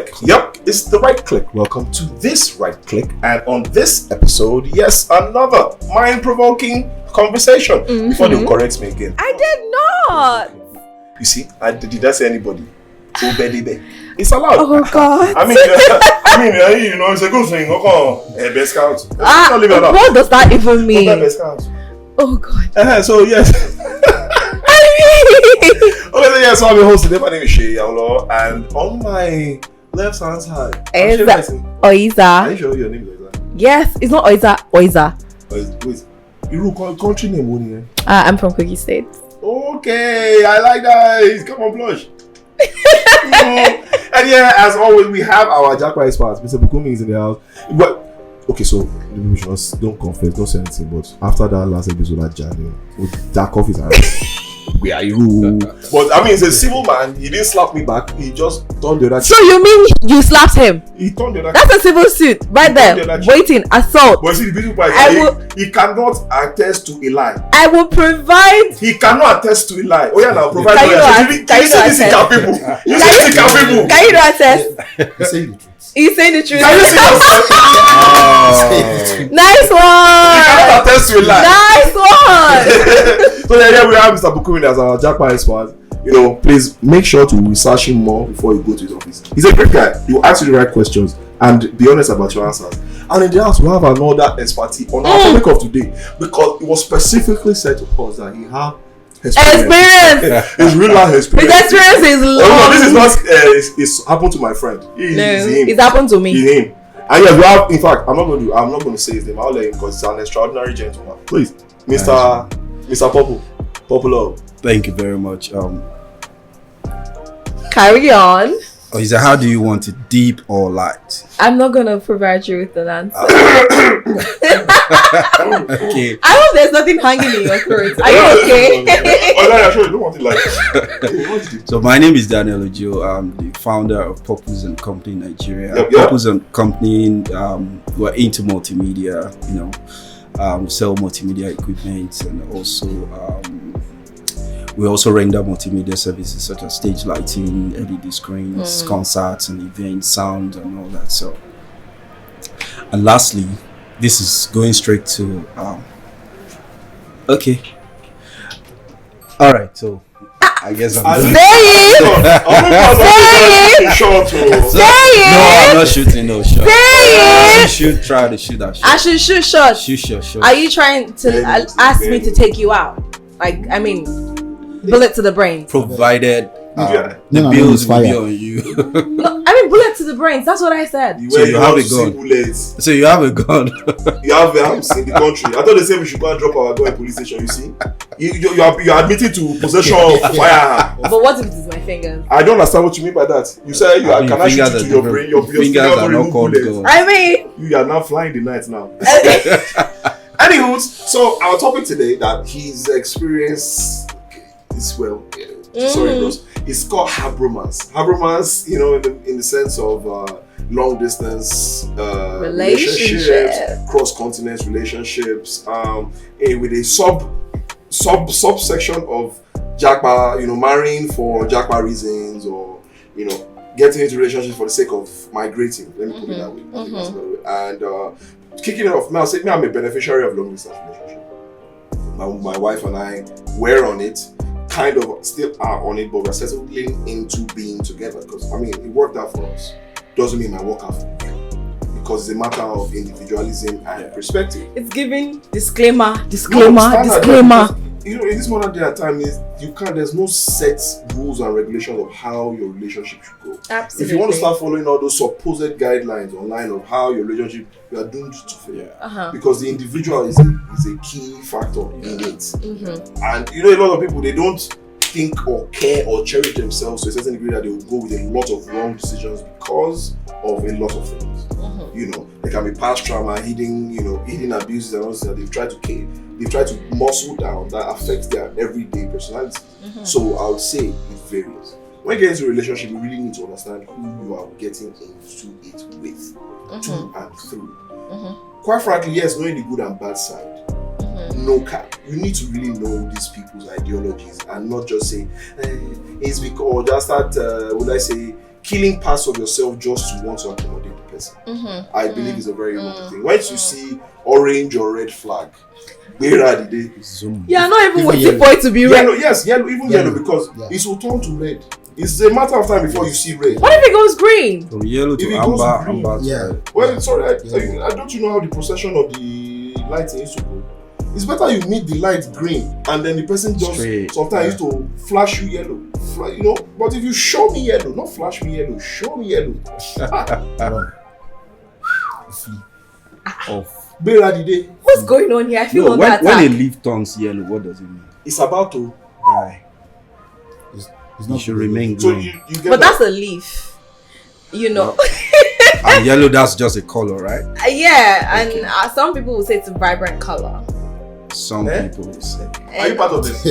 RightKlick. Yep, it's the RightKlick. Welcome to this RightKlick, and on this episode, yes, another mind-provoking conversation. Before they correct me again. I did not. You see, did I say anybody? It's allowed. Oh God. I mean, you know, it's a good thing. Best Scout. What does that even mean? Best Scout. Oh God. So yes. Okay, yes, so I'm your host today. My name is Awolowo, and on my left hand side, Oiza. Are you sure your name is Oiza? Yes, it's not Oiza. Oiza. Wait, you country name, wouldn't you? I'm from Kogi State. Okay, I like that. Come on, blush. And yeah, as always, we have our Jackpot experts. Mr. Bukumi is in the house. But okay, so we just don't confess, don't say anything. But after that last episode at January, that off his hands. Where are you? But I mean, he's a civil man. He didn't slap me back. He just turned the other. So you mean you slapped him? He turned the other. That's a civil suit right there. Waiting, assault. But see, the beautiful part he cannot attest to a lie. I will provide. He cannot attest to a lie. Oh yeah, now provide. Can you say this in people? You say this in people. Can you not attest? He's saying the truth. He's saying the truth. Can you see yourself? Nice one. He cannot attest to a lie. Nice one. So yeah, we have Mr. Bukumi as our Jackpot expert. You know, please make sure to research him more before you go to his office. He's a great guy. He will ask you the right questions and be honest about your answers. And in the house, we have another expertise on our topic of today, because it was specifically said to us that he had experience. His real life experience. His experience is long. Oh no, this is not. It's happened to my friend. It's happened to me. It's him. And yes, we have. In fact, I'm not going to say his name. I'll let him, because he's an extraordinary gentleman. Please, Mr. Popular. Thank you very much. Carry on. Oiza, how do you want it, deep or light? I'm not gonna provide you with an answer. Okay. I hope there's nothing hanging in your throat. Are you okay? Oh, sure, you don't want it like. So my name is Daniel Ojo. I'm the founder of Purpose and Company Nigeria. Yep. Purpose and Company, we're into multimedia. You know, sell multimedia equipment, and also we also render multimedia services such as stage lighting, LED screens, concerts and events, sound and all that. So, and lastly, this is going straight to okay. All right, so I guess I'm Say it. No, I'm not shooting no shot. You should try to shoot that shot. I should shoot shots. Shoot. Are you trying to ask me to take you out? Like, I mean, bullet to the brain. Provided the bills will be on you. No, I mean bullet to the brains. That's what I said. So you have a gun. So you have a gun. You have arms in the country. I thought they said we should go and drop our gun in police station. You see, you are admitting to possession of firearm. But what if it is my fingers? I don't understand what you mean by that. You say you can actually shoot to your brain. Your fingers are not called guns. I mean, you are now flying the night now. Anywho, so our topic today that his experience is it's called Abromance. Abromance, you know, in the sense of long distance relationships, cross continent relationships, with a subsection of Jackpot, you know, marrying for Jackpot reasons, or you know, getting into relationships for the sake of migrating. Let me put it that way. And kicking it off, I'll say I'm a beneficiary of long distance relationship. My wife and I were on it. Kind of still are on it, but we're settling into being together, because I mean it worked out for us. Doesn't mean it work out for you, because it's a matter of individualism and perspective. It's giving disclaimer. You know, in this modern day time, there's no set rules and regulations of how your relationship should go. Absolutely. If you want to start following all those supposed guidelines online of how your relationship, you are doomed to fail. Because the individual is a key factor in it. And you know, a lot of people, they don't think or care or cherish themselves to a certain degree that they will go with a lot of wrong decisions because of a lot of things. You know, there can be past trauma, hidden abuses and all that they've tried to muscle down that affects their everyday personality. So I would say it varies. When you get into a relationship, you really need to understand who you are getting into it with, to and through. Quite frankly, yes, knowing the good and bad side. No cap. You need to really know these people's ideologies and not just say it's because, or just start killing parts of yourself just to want to accommodate the person. I believe is a very wrong thing. Once you see orange or red flag, you're not even waiting for it to be red. Yellow, because it will turn to red. It's a matter of time before you see red. What if it goes green? From yellow to amber. Well, sorry, I don't you know how the procession of the lighting is to go? It's better you meet the light green and then the person just sometimes used to flash you yellow. But if you show me yellow, not flash me yellow, show me yellow. What's going on here? I feel on that when a leaf turns yellow, what does it mean? It's about to die. It's not should remain green. So you get but that's a leaf, And yellow, that's just a color, right? And some people will say it's a vibrant color. Some people will say. Are you part of this?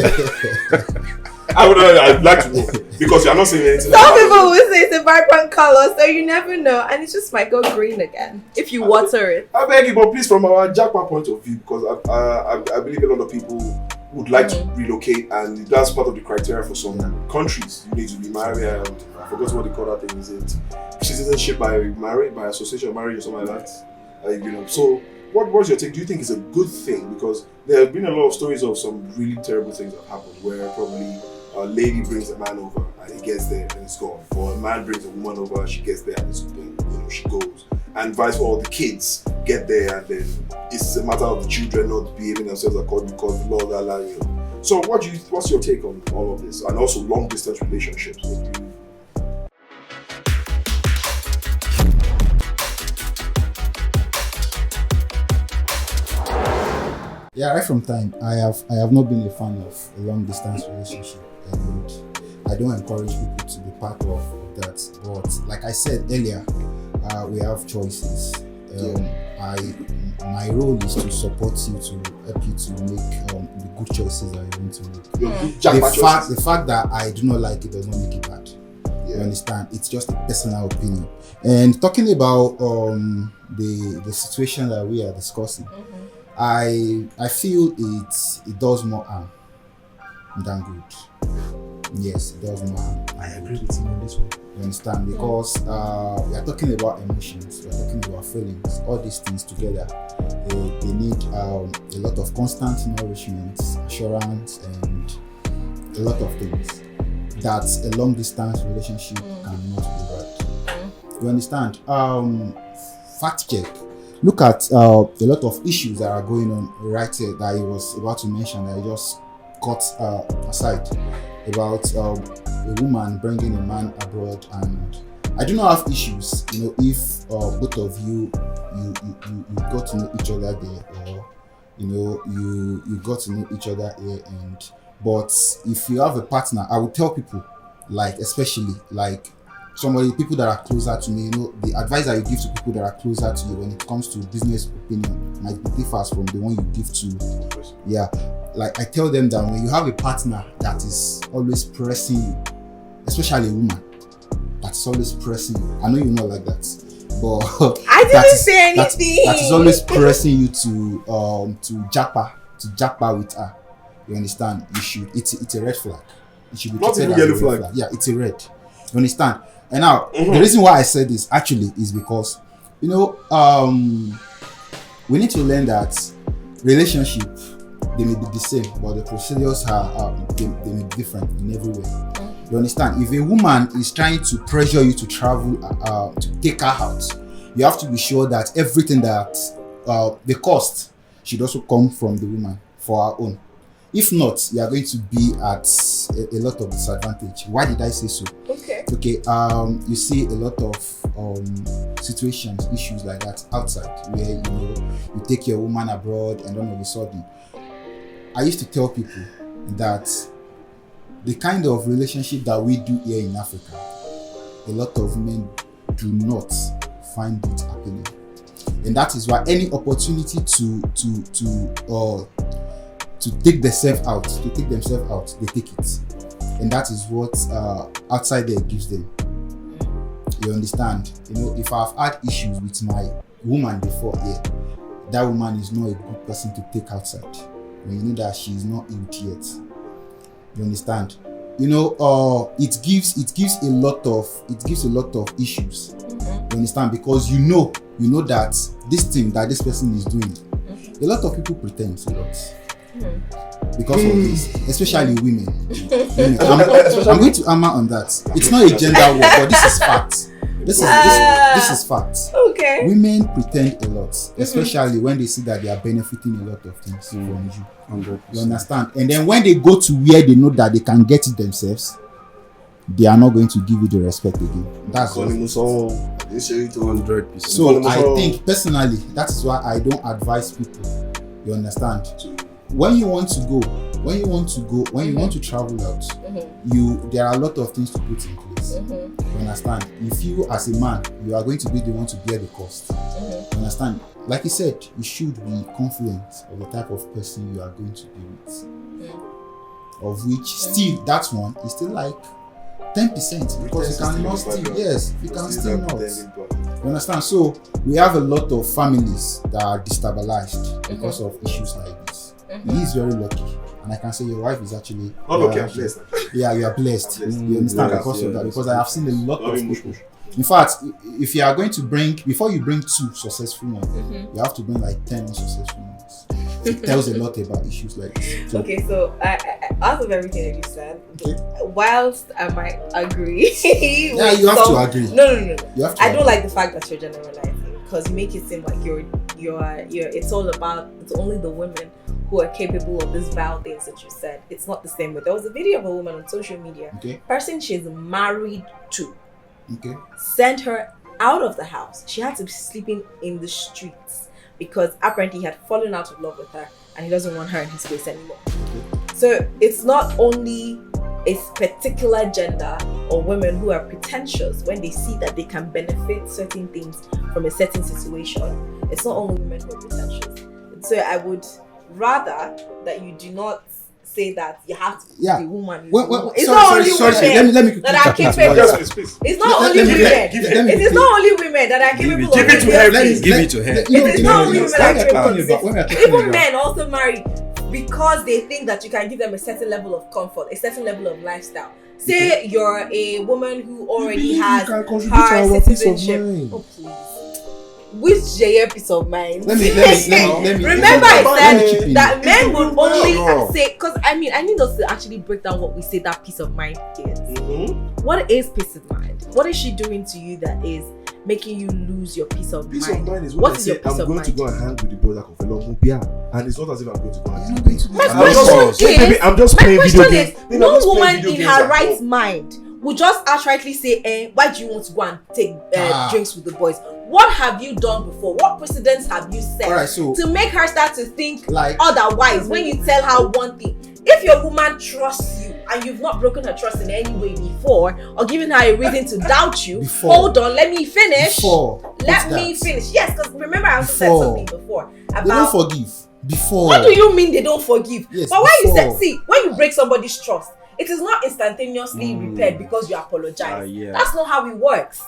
I'd like to know because you're not saying anything. Some people will say it's a vibrant color, so you never know, and it just might go green again if you water it. I beg you, but please, from our Jackpot point of view, because I believe a lot of people would like to relocate, and that's part of the criteria for some countries. You need to be married. I forgot what they call that thing. Is it citizenship by marriage, by association of marriage, or something like that? So. What's your take? Do you think it's a good thing? Because there have been a lot of stories of some really terrible things that happened where probably a lady brings a man over and he gets there and it's gone. Or a man brings a woman over and she gets there and it's she goes. And vice versa, the kids get there and then it's a matter of the children not behaving themselves according to the law. So what's your take on all of this? And also long distance relationships. Yeah, right from time, I have not been a fan of a long distance relationship, and I don't encourage people to be part of that. But like I said earlier, we have choices. My role is to support you, to help you to make the good choices that you want to make. The fact that I do not like it does not make it bad. You understand? It's just a personal opinion. And talking about the situation that we are discussing. I feel it does more harm than good. Yes, it does more harm. I agree with you on this one. You understand? Because we are talking about emotions, we are talking about feelings, all these things together. They need a lot of constant nourishment, assurance, and a lot of things that a long distance relationship cannot provide. You understand? Fact check. Look at a lot of issues that are going on right here that I was about to mention that I just cut aside about a woman bringing a man abroad, and I do not have issues, if both of you got to know each other there, or you got to know each other here, but if you have a partner, I would tell people, especially people that are closer to me, the advice that you give to people that are closer to you when it comes to business opinion might be different from the one you give to, I tell them that when you have a partner that is always pressing you, especially a woman that's always pressing you, I know you're not like that, but I didn't say anything. That is always pressing you to japa with her. You understand? It's a red flag. It should be not even yellow flag. Yeah, it's a red. You understand? And now, the reason why I said this actually is because, we need to learn that relationship, they may be the same, but the procedures they may be different in every way. You understand? If a woman is trying to pressure you to travel, to take her out, you have to be sure that everything that the cost should also come from the woman for her own. If not, you are going to be at a lot of disadvantage. Why did I say so? Okay. You see a lot of situations, issues like that outside, where you take your woman abroad and all of a sudden, I used to tell people that the kind of relationship that we do here in Africa, a lot of men do not find it appealing, and that is why any opportunity to take themselves out, they take it. And that is what outside there gives them. You understand? If I've had issues with my woman before here, that woman is not a good person to take outside. When you know that she is not healed yet. You understand? it gives a lot of issues. You understand? Because you know that this thing that this person is doing, a lot of people pretend a lot because of this, especially women. I'm going to hammer on that. It's not a gender war, but this is fact. This is fact. Okay. Women pretend a lot, especially when they see that they are benefiting a lot of things from you. 100%. You understand? And then when they go to where they know that they can get it themselves, they are not going to give you the respect again. That's what. 100%. So I think personally, that is why I don't advise people. You understand? When you want to travel out, there are a lot of things to put in place. You understand? If you as a man, you are going to be the one to bear the cost. You understand? Like you said, you should be confident of the type of person you are going to be with. Of which still that one is still like 10% because you cannot still, yes, you can still not. You understand? So we have a lot of families that are destabilized because of issues like this. He is very lucky, and I can say your wife is actually blessed. Yeah, you are blessed. You understand because of that? Because I have seen a lot of people. In fact, if you are going to before you bring 2 successful ones, you have to bring like 10 unsuccessful ones. It tells a lot about issues like this. So, okay, so I out of everything that you said, whilst I might agree, yeah, you have to agree. No. You have to I don't like the fact that you're generalizing because you make it seem like you're. It's only the women who are capable of these vile things that you said. It's not the same way. There was a video of a woman on social media. Person she's married to. Sent her out of the house. She had to be sleeping in the streets because apparently he had fallen out of love with her and he doesn't want her in his place anymore. So it's not only a particular gender or women who are pretentious when they see that they can benefit certain things from a certain situation. It's not only women who are pretentious. And so I would rather that you do not say that you have to be a woman. It's not only women let me that are capable. It's not only women. It is not only women that are capable of give it to her. Give it to her. It is not only women that are capable of this. Even men also marry because they think that you can give them a certain level of comfort, a certain level of lifestyle. Say you're a woman who already has her citizenship. Oh, please. Which JA peace of mind? Let me. Remember, I said that men would only say, because I need us to actually break down what we say that peace of mind is. What is peace of mind? What is she doing to you that is making you lose your peace of mind? Peace of mind is what is your peace of mind? I'm going to go and hang with the brother of Awolowo, and it's not as if I'm going to go and hang. My question is, I'm just playing video games. No woman in her right mind would just outrightly say, why do you want to go and take drinks with the boys? What have you done before? What precedents have you set to make her start to think like otherwise when you tell her one thing? If your woman trusts you and you've not broken her trust in any way before or given her a reason to doubt you, hold on, let me finish. Let me finish. Yes, because remember I also said something before about... They don't forgive. Before. What do you mean they don't forgive? Yes, but when you said, when you break somebody's trust, it is not instantaneously repaired because you apologize. That's not how it works.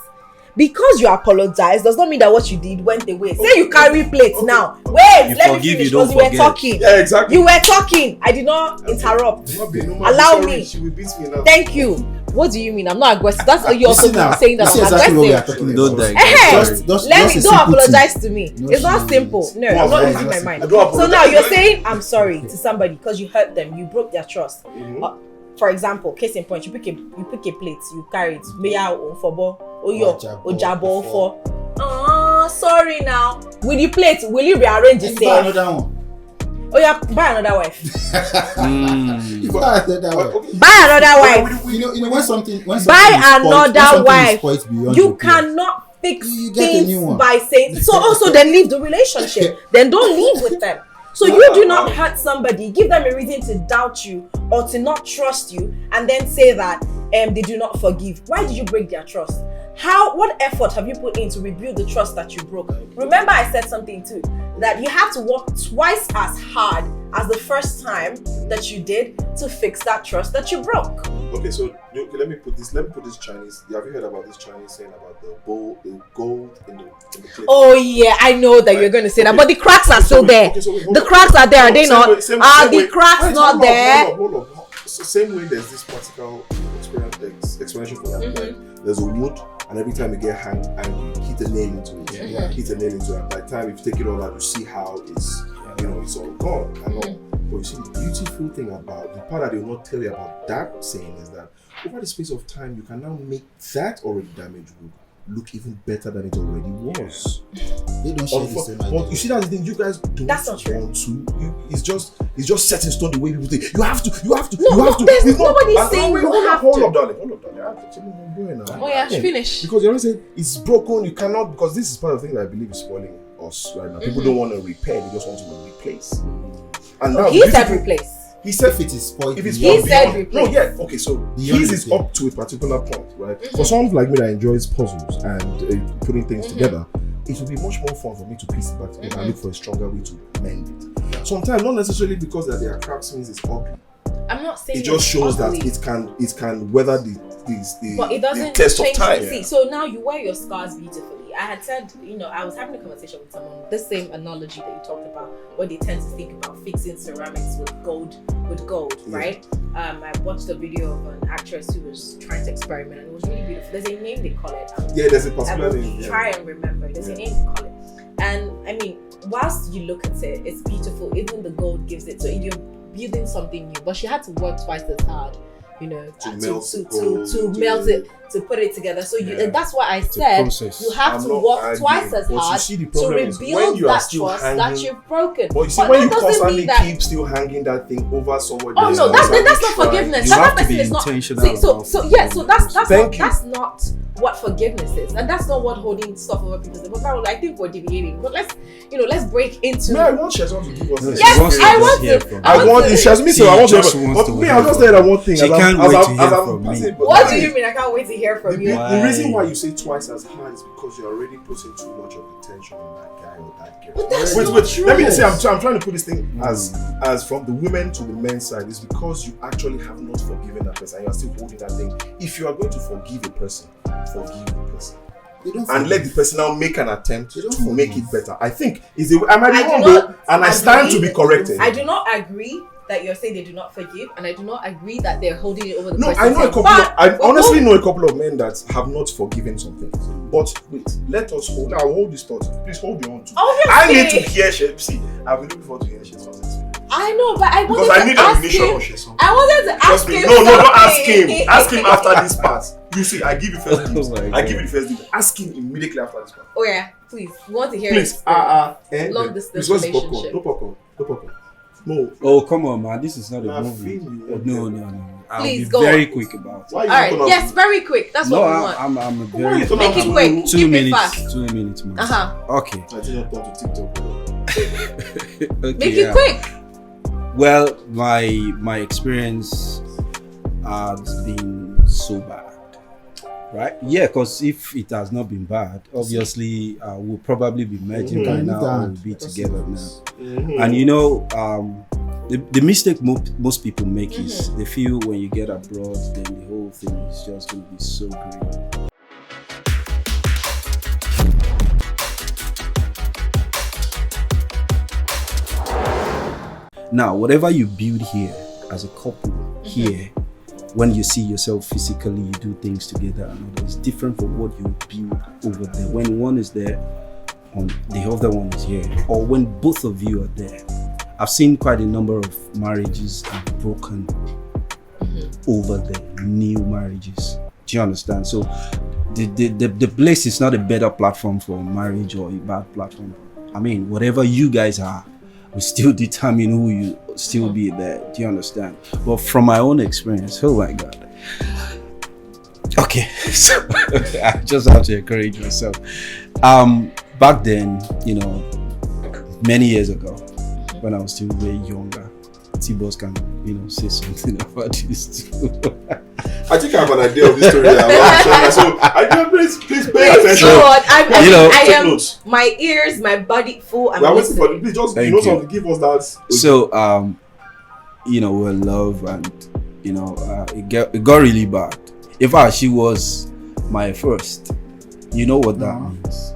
Because you apologize does not mean that what you did went away. Say you carry plates now. Wait, let me finish because you were talking. Yeah, exactly. You were talking. I did not interrupt. Allow me. She will beat me now. Thank you. What do you mean? I'm not aggressive. That's you also saying that I'm exactly aggressive. Don't apologize to me. It's not simple. No, I'm not losing my mind. So now you're saying I'm sorry to somebody because you hurt them. You broke their trust. For example, case in point, you pick a plate, you carry it. Sorry now. With the plate, will you rearrange the same? Buy another one. Oh yeah, buy another wife. Buy another wife. You know when something buy another wife. You cannot fix things by saying so. Also, then leave the relationship. Then don't live with them. So you do not hurt somebody, give them a reason to doubt you or to not trust you, and then say that they do not forgive. Why did you break their trust? What effort have you put in to rebuild the trust that you broke? Remember I said something too, that you have to work twice as hard as the first time that you did to fix that trust that you broke. Okay, so let me put this Chinese. Have you heard about this Chinese saying about the gold in the plate? Oh yeah, I know that you're going to say that, but the cracks are still there. The cracks are there, are they not? Are the cracks not there? Hold on. same way there's this practical explanation for that. Like, there's a wood, and every time you get angry, hit a nail into it. Hit a nail into it. By the time you take it all out, you see how it's it's all gone. But you see, the beautiful thing about the part that they will not tell you about that saying is that over the space of time, you can now make that already damaged wood look even better than it already was. They don't share the same idea. But you see, that's the thing. You guys don't want to. It's just set in stone the way people think. You have to. No, there's nobody saying you have to. Hold up, darling. Oh yeah, finish. Because you always say it's broken. You cannot, because this is part of the thing that I believe is spoiling us right now. People don't want to repair. They just want to replace. And now he said replace. He said if it is spoiled. If it's he said replace. No, yeah, okay. So his is up to a particular point, right? For someone like me that enjoys puzzles and putting things together, it will be much more fun for me to piece it back together and look for a stronger way to mend it. Sometimes, not necessarily because that their cracks means it's ugly. I'm not saying it just shows ugly. That it can weather the test of time. See, so now you wear your scars beautifully. I had said, I was having a conversation with someone, the same analogy that you talked about, where they tend to think about fixing ceramics with gold, right? I watched a video of an actress who was trying to experiment, and it was really beautiful. There's a name they call it. There's a particular name. Try and remember. There's a name they call it. And I mean, whilst you look at it, it's beautiful. Even the gold gives it. So you're building something new, but she had to work twice as hard. To melt it, to put it together. So and that's why I said you have to work twice as hard to rebuild that trust that you've broken. But you see, when you constantly keep still hanging that thing over somebody else. Oh no, that's not forgiveness. You have to be intentional. So that's not what forgiveness is, and that's not what holding stuff over people's head. But now I think we're deviating. But let's break into. No, I want Shazwan to give us. Yes, I want to. I want you, Shazwan. So I want to. But me, I just said that one thing. She can't wait to hear from me. What do you mean? I can't wait to hear from you. The reason why you say twice as hard is because you're already putting too much of attention on that guy or that girl. But that's wait. True. Let me say, I'm trying to put this thing as from the women to the men's side. It's because you actually have not forgiven that person and you're still holding that thing. If you are going to forgive a person, forgive the person. And let the person now make an attempt to make it better. I think I stand to be corrected. I do not agree that you're saying they do not forgive, and I do not agree that they're holding it over the person. I know I honestly know a couple of men that have not forgiven something. But wait, let us hold. I'll hold this thought. Please hold your own too. I need to hear shit. See, I've been looking forward to hear shit. I know, but I wanted because I need ammunition on shit. I wanted to ask him. No, don't ask him. Ask him after this part. You see, I give you first dibs. I give you the first dibs. Ask him immediately after this part. Oh yeah, please. We want to hear it. Long distance relationship. No popcorn. No. Oh, come on, man. This is not a movie. No. Please go very quick about it. All right. Yes, very quick. That's what we want. I'm very quick. Make it quick. 2 minutes. 2 minutes, man. Okay. I did not want to TikTok. Make it quick. Well, my experience has been so bad. Right? Yeah, because if it has not been bad, obviously we'll probably be merging by now and we'll be together now. And the mistake most people make is they feel when you get abroad, then the whole thing is just going to be so great. Now, whatever you build here as a couple here, when you see yourself physically, you do things together, and it's different from what you build over there. When one is there, the other one is here, or when both of you are there. I've seen quite a number of marriages have broken over the new marriages. Do you understand? So the place is not a better platform for marriage or a bad platform. I mean, whatever you guys are, we still determine who you still be there. Do you understand? But from my own experience, oh my God. Okay, so I just have to encourage myself. Back then, many years ago, when I was still way younger, T-Boss can, say something about this too. I think I have an idea of this story. So please pay attention. I am notes. My ears, my body full. I'm waiting for please just something. Give us that. So we're in love, and it got really bad. In fact, she was my first. You know what that means?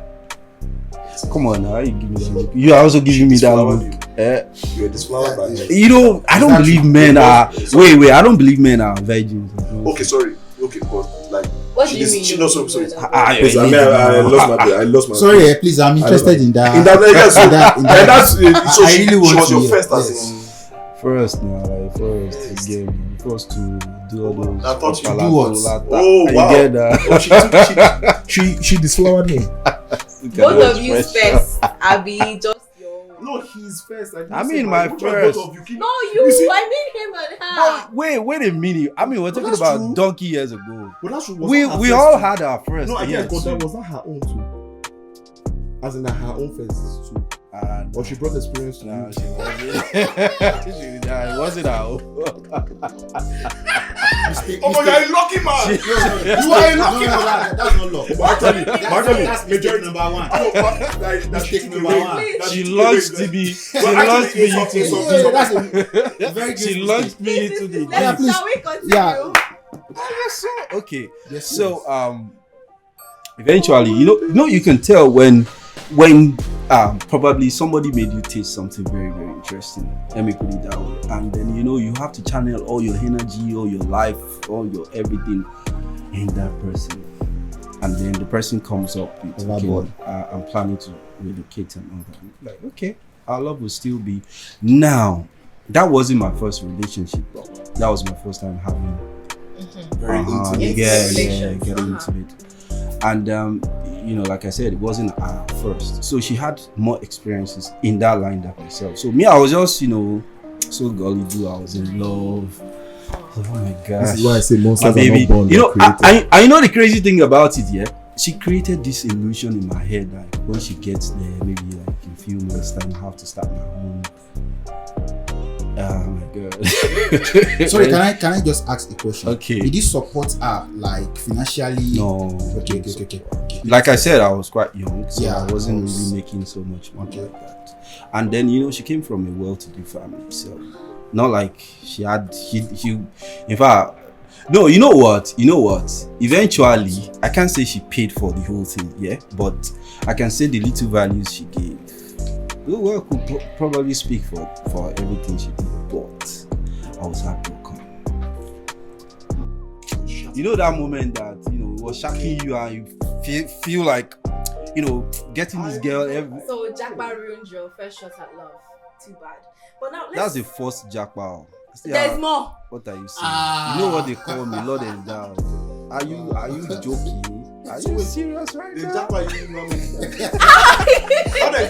Come on now, you give me that look. You are also giving me that look. You're disflowered by men. You know, I don't believe men are. Wait. I don't believe men are virgins. Okay, sorry. Okay, but like. What do you mean? Sorry. I lost my. Sorry, please. I'm interested in that. So I really want was to your hear. first as Yes. in. First again. First to do all those. I thought you do what? Oh, wow. You get that? She disflowered me. Both of you first. Abby, just your. No, he's first. I mean, my which one first. both of you keep- No, You see? I mean him and her. Wait a minute. I mean, we're talking that's about true. donkey years ago. But that's true. We all had our first. No, I yes, get it, but that was not her own too. As in her own first too. Or she brought experience to No, you. she wasn't. It wasn't our own. Oh my God, you're a lucky man. You are a lucky man. That's not luck. Actually, That's mistake number one. Mistake number one. She launched me. She launched me into That's a very good She launched me into the. Yeah, please. Shall we continue? Yeah. Okay. Yes, So eventually, you can tell when probably somebody made you taste something very, very interesting. Let me put it that way. And then you have to channel all your energy, all your life, all your everything in that person. And then the person comes up with, okay, I'm planning to relocate and all that. Like, okay, our love will still be. Now, that wasn't my first relationship, bro. That was my first time having Very intimate. getting intimate. And like I said, it wasn't our first. So she had more experiences in that line than myself. So me, I was just, so gullible. I was in love. Oh my gosh. This is why I say monsters my baby. are not born. I know the crazy thing about it, yeah. She created this illusion in my head that when she gets there, maybe like in a few months' time, I have to start my own. Oh my God. Sorry, can I just ask a question? Okay. Did you support her like financially? No. Okay. Like I said, I was quite young, so Yeah, I wasn't of course. really making so much money like that. And then she came from a well-to-do family, so not like she in fact. No, you know what? Eventually, I can't say she paid for the whole thing, yeah, but I can say the little values she gave. Well, could probably speak for everything she did, but I was heartbroken. You know that moment that it was shocking you and you feel like getting this girl. So Jackpot ruined your first shot at love. Too bad. But now That's the first jackpot. There's more. What are you saying? You know what they call me, Lord and Down. Are you joking? Are you serious right The now? jackpot you know me.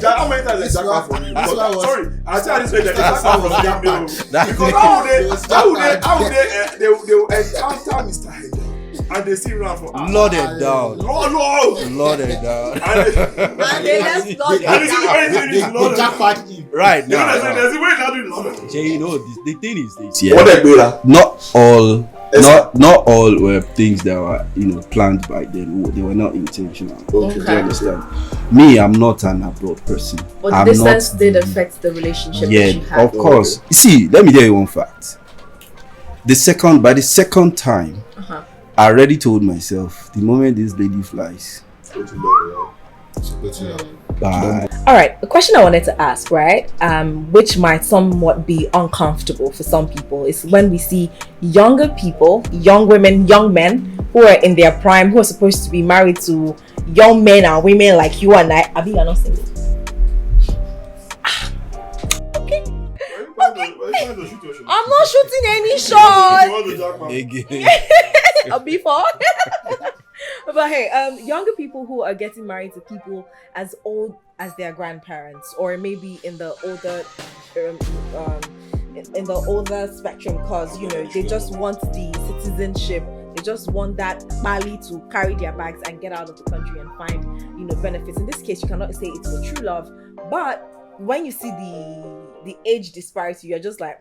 How many times the jackpot from you? Sorry, I said I didn't say the jackpot from you. Because how would they will encounter Mr. Hager and they see around for Lord and Down. Lord And Down. And they let's not They jackpot him. Right You know, now. there's a way that do Lord. Jay, the thing is this. What they do that? Not all were things that were planned by them. They were not intentional. Okay. You understand? Me, I'm not an abroad person. But I'm the distance not- did affect the relationship that you Yeah, had. of course. You see, let me tell you one fact. By the second time, I already told myself the moment this lady flies, bye. All right, the question I wanted to ask, right, which might somewhat be uncomfortable for some people, is when we see younger people, young women, young men who are in their prime, who are supposed to be married to young men and women like you and I. Abi, you're not single. I'm not shooting any shot. Before. But hey, younger people who are getting married to people as old as their grandparents, or maybe in the older spectrum, because they just want the citizenship. They just want that Bali to carry their bags and get out of the country and find benefits. In this case, you cannot say it's for true love, but when you see the age disparity, you're just like,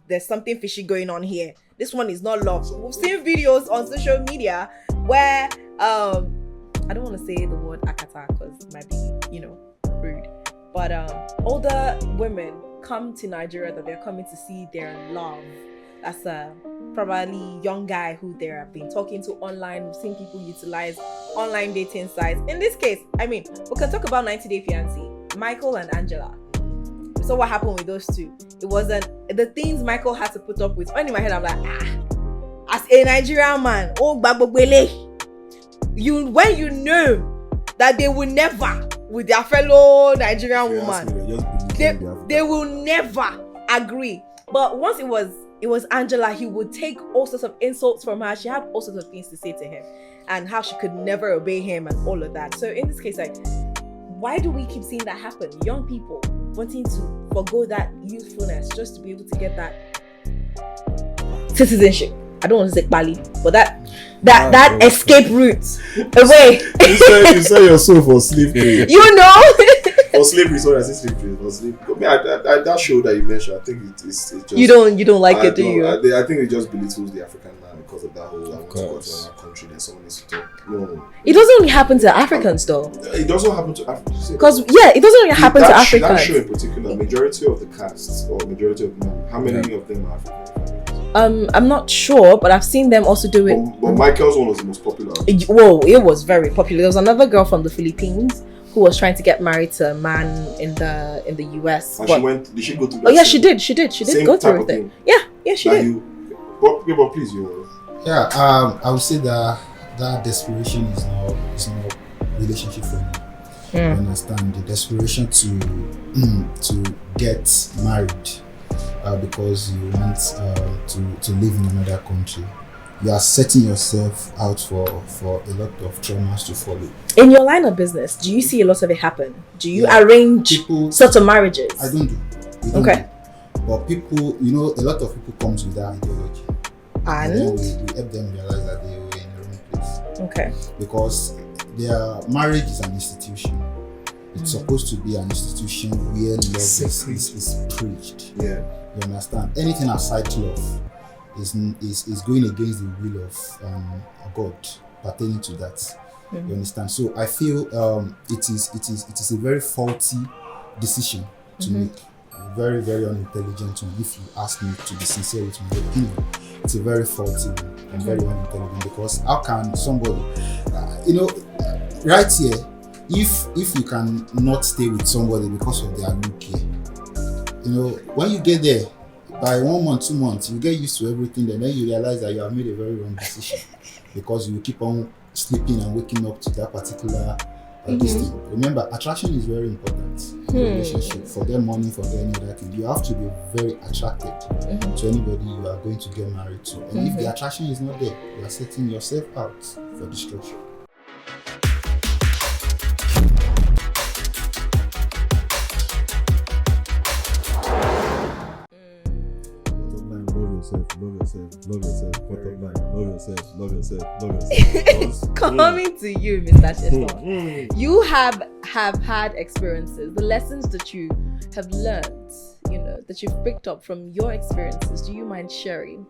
there's something fishy going on here. This one is not love. We've seen videos on social media where I don't want to say the word akata because it might be rude, but older women come to Nigeria that they're coming to see their love. That's a probably young guy who they have been talking to online. We've seen people utilize online dating sites. In this case, we can talk about 90 Day Fiancé, Michael and Angela. We've saw what happened with those two. It wasn't the things Michael had to put up with. In my head, I'm like, as a Nigerian man, when you know that they will never, with their fellow Nigerian woman, they will never agree. But once it was Angela, he would take all sorts of insults from her. She had all sorts of things to say to him, and how she could never obey him and all of that. So in this case, like, why do we keep seeing that happen? Young people wanting to forgo that youthfulness just to be able to get that citizenship. I don't want to say Bali, but that escape route away. You sell your soul for slavery. You know. For slavery, sorry, I say slavery. For slavery. That show that you mentioned, I think it's just. You don't like it, do you? I think it just belittles the African man because of that whole. I want to go to another country. Then someone needs to talk. No. It doesn't only happen to Africans, though. It doesn't happen to Africans. Because it doesn't only happen to Africans. That show in particular, majority of the cast or majority of men, how many of them are African? I'm not sure, but I've seen them also do it. But Michael's one was the most popular. It was very popular. There was another girl from the Philippines who was trying to get married to a man in the US. And did she go through that? Oh yeah, she did go through everything. Yeah, she did. But please, Yeah, I would say that desperation is not relationship for me. You understand the desperation to get married because you want to live in another country. You are setting yourself out for a lot of traumas to follow. In your line of business, do you see a lot of it happen? Do you arrange sort of marriages? I don't do. Okay. But people, a lot of people comes with that ideology. And then we help them realize that they were in the wrong place. Okay. Because their marriage is an institution. It's supposed to be an institution where love is preached. Yeah. You understand? Anything outside love is going against the will of God pertaining to that. You understand? So I feel it is a very faulty decision to make. Very, very unintelligent one. If you ask me to be sincere with my opinion, it's a very faulty and very unintelligent, because how can somebody, right here, if you can not stay with somebody because of their look here, when you get there, by 1 month, 2 months, you get used to everything, and then you realize that you have made a very wrong decision because you keep on sleeping and waking up to that particular this thing. Remember, attraction is very important in a relationship. For their money, for their any other thing, you have to be very attracted to anybody you are going to get married to. And if the attraction is not there, you are setting yourself out for destruction. Love yourself. Coming to you, Mr. Cheston, you have had experiences, the lessons that you have learned, that you've picked up from your experiences. Do you mind sharing,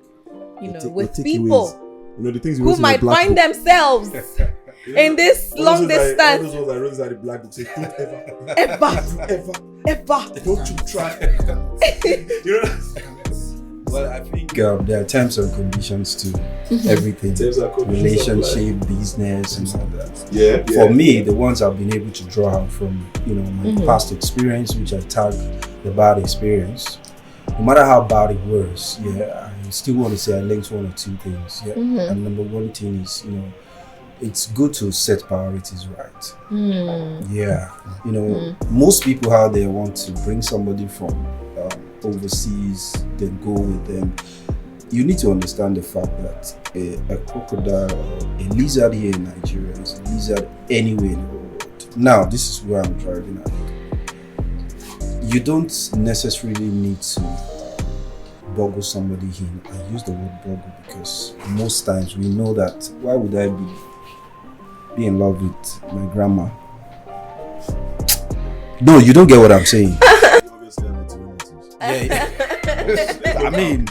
with people the things who might find themselves in this long distance? All those ones I wrote inside the black book say, don't ever, don't you try. Well, I think there are terms and conditions to everything. Relationship, business, and all that. For me, the ones I've been able to draw out from, my past experience, which I tag the bad experience. No matter how bad it was, I still want to say I linked one or two things. And number one thing is, it's good to set priorities right. Most people out there want to bring somebody from overseas, then go with them. You need to understand the fact that a crocodile or a lizard here in Nigeria is a lizard anywhere in the world. Now, this is where I'm driving at. You don't necessarily need to boggle somebody in. I use the word boggle because most times we know that why would I be in love with my grandma? No, you don't get what I'm saying. I mean,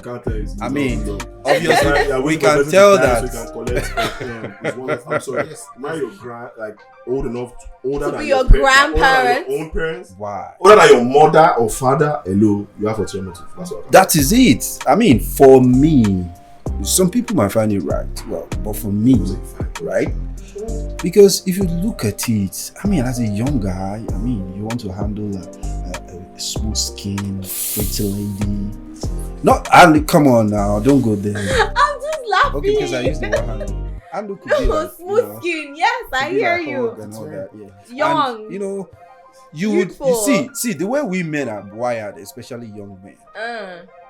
obviously, we can tell that. I'm sorry. Now you're older than your grandparents, your own parents. Why? Older than your mother or father. Hello, you have alternative. That's what. That is it. I mean, for me, some people might find it right. Well, but for me, right? Because if you look at it, I mean, as a young guy, you want to handle a smooth skin, pretty lady. Not and come on now, don't go there. I'm just laughing. Okay, because I used the word handle. Handle could be like, smooth skin. Yes, I hear you. And all that, yeah. Young. And, you know, Beautiful. you see the way we men are wired, especially young men.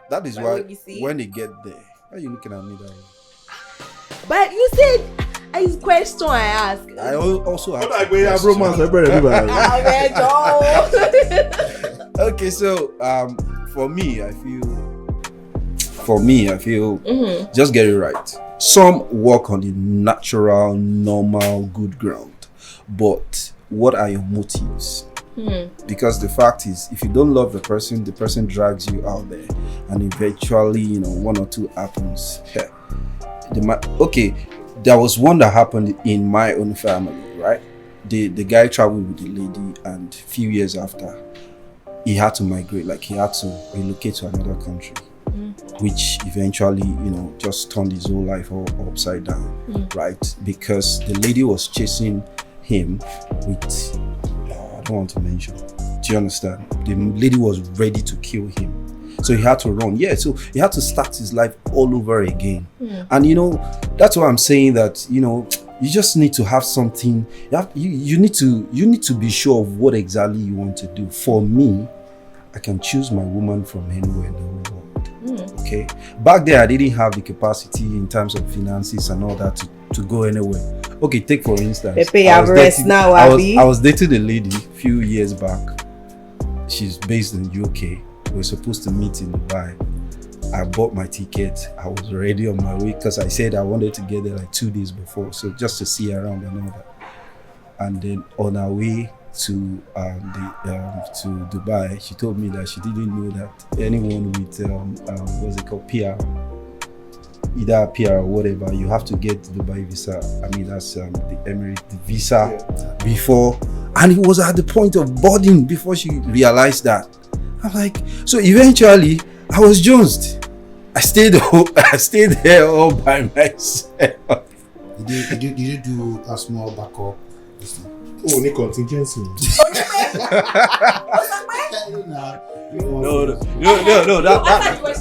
That is why when they get there, why are you looking at me that way? But you said a question I asked. I also have Abromance. Okay, so for me, I feel just get it right. Some walk on the natural, normal, good ground, but what are your motives? Because the fact is, if you don't love the person drags you out there, and eventually, one or two happens. Okay, there was one that happened in my own family, right? The guy traveled with the lady, and a few years after, he had to migrate, like he had to relocate to another country, which eventually, just turned his whole life upside down, right? Because the lady was chasing him with, I don't want to mention. Do you understand? The lady was ready to kill him. So he had to run. Yeah, so he had to start his life all over again. And that's why I'm saying that, you just need to have something. You need to be sure of what exactly you want to do. For me, I can choose my woman from anywhere in the whole world. Okay. Back there, I didn't have the capacity in terms of finances and all that to go anywhere. Okay, take for instance. I was dating a lady a few years back. She's based in UK. We were supposed to meet in Dubai. I bought my ticket. I was already on my way because I said I wanted to get there like 2 days before, so just to see her around and all that. And then on our way to to Dubai, she told me that she didn't know that anyone with what's it called, PR, either a PR or whatever, you have to get the Dubai visa. I mean, that's the Emirates visa before, and it was at the point of boarding before she realized that. I'm like, so eventually I was jonesed. I stayed there all by myself. Did you do a small backup? Oh, any contingency? No.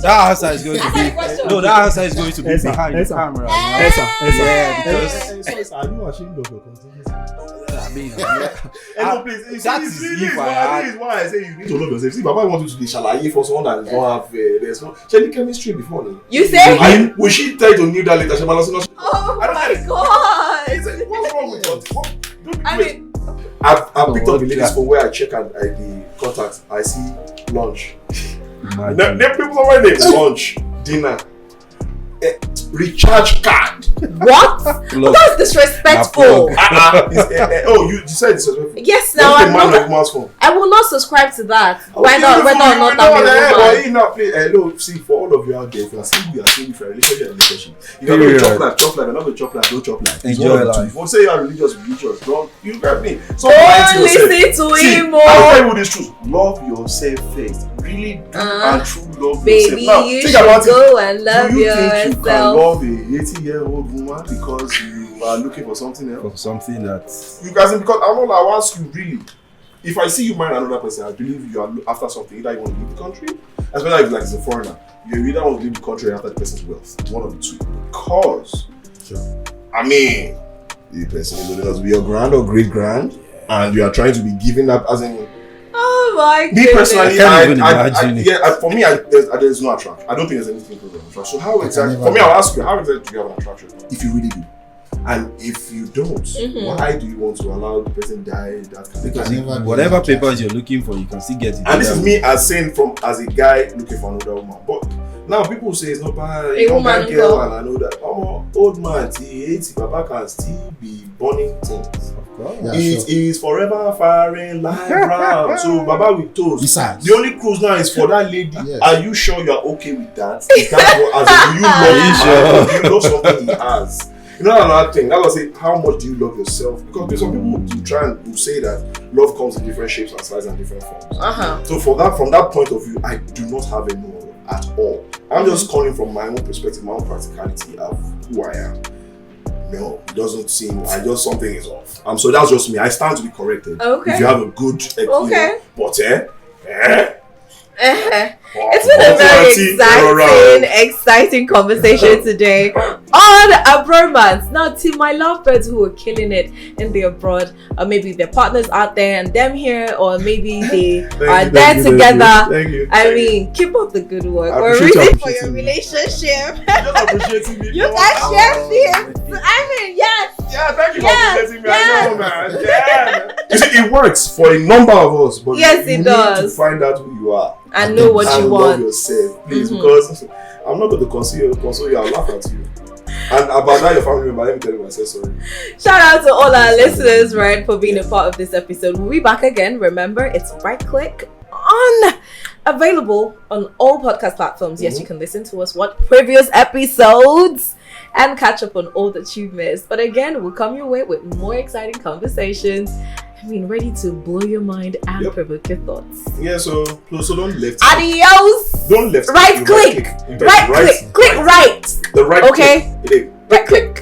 That answer is going to be. No, that answer is going to be behind the camera. Yeah, because are you ashamed of your contingency? I mean, please. That is why I say you need to love yourself. See, Baba wants you to be shalaye for someone that don't have there's no chemistry before me. You say? Will she try to knew that later? Oh my God! What's wrong with you? I've picked up the ladies phone where I check at the contacts. I see lunch. Then people are writing lunch, dinner, recharge card. What? That's disrespectful. You said disrespectful. Yes, now I will not subscribe to that. Why not? Hello, see, for all of you out there, if you are single, if you're relationship. If you're going to chop life, you're not going to chop life, don't chop life. Enjoy life. If you say you are religious, don't. You get me? So don't listen to him. I'll tell you this truth. Love yourself first. Really do and true love baby, yourself. Now, you should go and love yourself. Do you think you can love a 80-year-old woman because you are looking for something else? For something that you guys, because I'll ask you really. If I see you marry another person, I believe you are after something. Either you want to leave the country, especially if as a foreigner, you either want to leave the country after the person's wealth. One of the two. Because, I mean, the person is going to be your grand or great grand, and you are trying to be giving up as in. Oh my God. Me personally, for me, there's no attraction. I don't think there's anything close to attraction. So how exactly? For me, I'll ask you, how exactly do you have an attraction? If you really do. And if you don't, why do you want to allow the person die that kind because whatever papers you're looking for, you can still get it. And this is me as saying as a guy looking for another woman. But now people say it's not bad, a woman girl, and I know that old man, Papa can still be burning things. It is forever firing live round. So Baba with toes. Besides, the only cruise now is for that lady. Yes. Are you sure you are okay with that? Is that what, do you love something he has? You know another thing, that was say, how much do you love yourself? Because some people will say that love comes in different shapes and sizes and different forms. So from that point of view, I do not have any more at all. I'm just calling from my own perspective, my own practicality of who I am. No, it doesn't seem something is off. So that's just me. I stand to be corrected. Okay. If you have a good okay. But It's been a very exciting conversation today on Abromance. Now, to my lovebirds who are killing it in the abroad, or maybe their partners out there and them here, or maybe they are there together. Thank you. I mean, keep up the good work. We're rooting for your relationship. You guys share this. I mean, yes. Yeah, thank you for appreciating me. I know, man. Yeah. You see, it works for a number of us, but yes, you it need does. to find out who you are and know what you want. Love yourself, please, because I'm not going to console you. I'll laugh at you. And about that, your family member, let me tell you myself sorry. Shout out to all our listeners, right, for being a part of this episode. We'll be back again. Remember, it's RightKlick available on all podcast platforms. Yes, you can listen to us, watch previous episodes, and catch up on all that you've missed. But again, we'll come your way with more exciting conversations. I mean, ready to blow your mind and provoke your thoughts. Yeah, so don't left. Adios. Don't left. Right click. Right click. Click right. The right. Okay. Click. Right click.